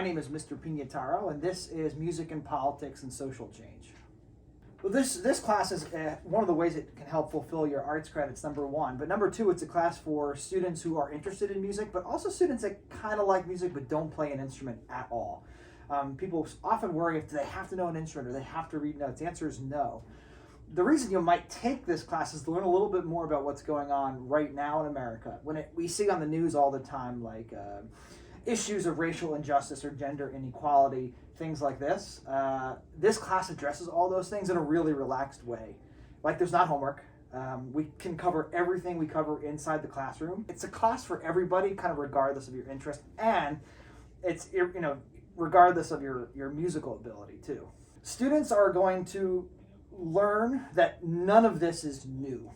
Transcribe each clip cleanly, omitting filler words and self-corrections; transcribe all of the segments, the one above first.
My name is Mr. Pignataro, and this is Music and Politics and Social Change. Well, this class is one of the ways it can help fulfill your arts credits, number one. But number two, it's a class for students who are interested in music, but also students that kind of like music but don't play an instrument at all. People often worry if they have to know an instrument or they have to read notes. The answer is no. The reason you might take this class is to learn a little bit more about what's going on right now in America. We see on the news all the time, like issues of racial injustice or gender inequality, things like this. This class addresses all those things in a really relaxed way. Like, there's not homework. We can cover everything we cover inside the classroom. It's a class for everybody, kind of regardless of your interest, and it's, regardless of your musical ability too. Students are going to learn that none of this is new.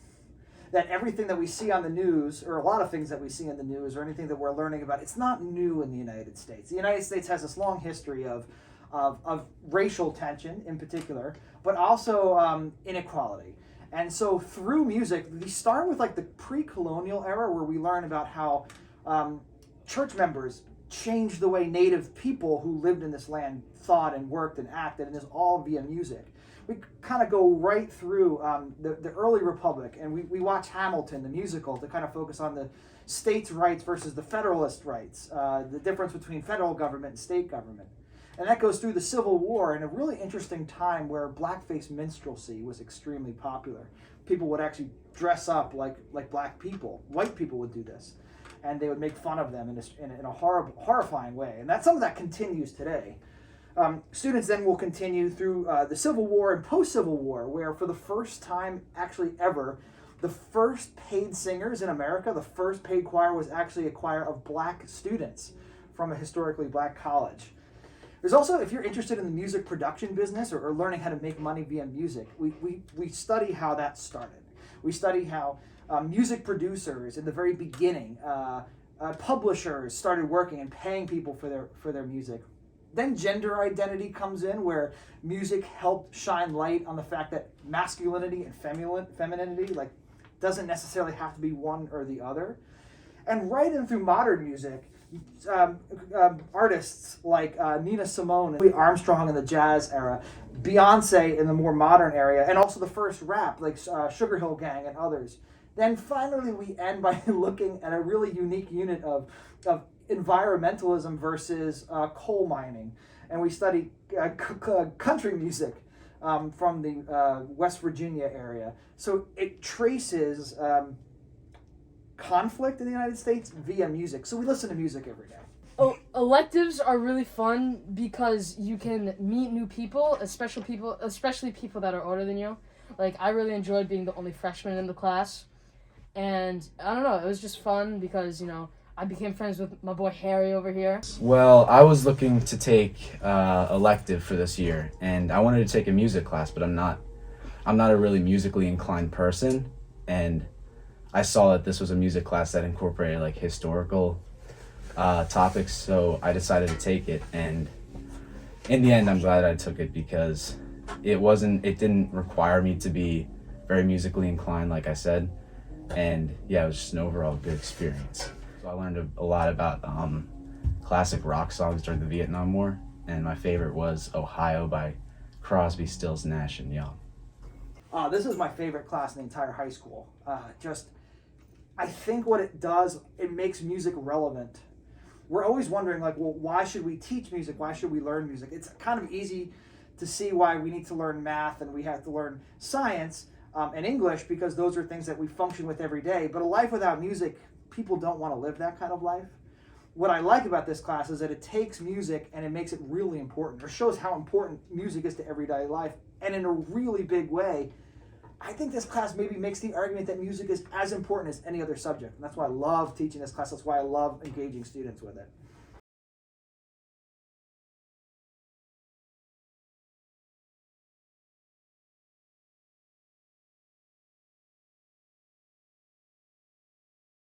That everything that we see on the news, or a lot of things that we see in the news, or anything that we're learning about, it's not new in the United States. The United States has this long history of racial tension in particular, but also inequality. And so through music, we start with like the pre-colonial era, where we learn about how church members changed the way native people who lived in this land thought and worked and acted, and it's all via music. We kind of go right through the early republic, and we watch Hamilton, the musical, to kind of focus on the states' rights versus the federalist rights, the difference between federal government and state government. And that goes through the Civil War in a really interesting time where blackface minstrelsy was extremely popular. People would actually dress up like black people. White people would do this, and they would make fun of them in a horrifying way. And some of that continues today. Students then will continue through the Civil War and post-Civil War, where for the first time actually ever, the first paid singers in America, the first paid choir, was actually a choir of black students from a historically black college. There's also, if you're interested in the music production business or learning how to make money via music, we study how that started. We study how music producers in the very beginning, publishers started working and paying people for their music. Then gender identity comes in, where music helped shine light on the fact that masculinity and femininity doesn't necessarily have to be one or the other. And right in through modern music, artists like Nina Simone, Louis Armstrong in the jazz era, Beyonce in the more modern area, and also the first rap like Sugar Hill Gang and others. Then finally we end by looking at a really unique unit of environmentalism versus coal mining, and we study country music from the West Virginia area. So it traces conflict in the United States via music. So we listen to music every day. Oh, electives are really fun because you can meet new people, especially people that are older than you. Like, I really enjoyed being the only freshman in the class, and I don't know, it was just fun because I became friends with my boy Harry over here. Well, I was looking to take elective for this year, and I wanted to take a music class, but I'm not a really musically inclined person, and I saw that this was a music class that incorporated like historical topics, so I decided to take it. And in the end, I'm glad I took it because it didn't require me to be very musically inclined, like I said, and yeah, it was just an overall good experience. So I learned a lot about classic rock songs during the Vietnam War, and my favorite was Ohio by Crosby, Stills, Nash and Young. This is my favorite class in the entire high school. I think what it does, it makes music relevant. We're always wondering, why should we teach music? Why should we learn music? It's kind of easy to see why we need to learn math and we have to learn science and English, because those are things that we function with every day. But a life without music, people don't want to live that kind of life. What I like about this class is that it takes music and it makes it really important, or shows how important music is to everyday life, and in a really big way. I think this class maybe makes the argument that music is as important as any other subject. And that's why I love teaching this class. That's why I love engaging students with it.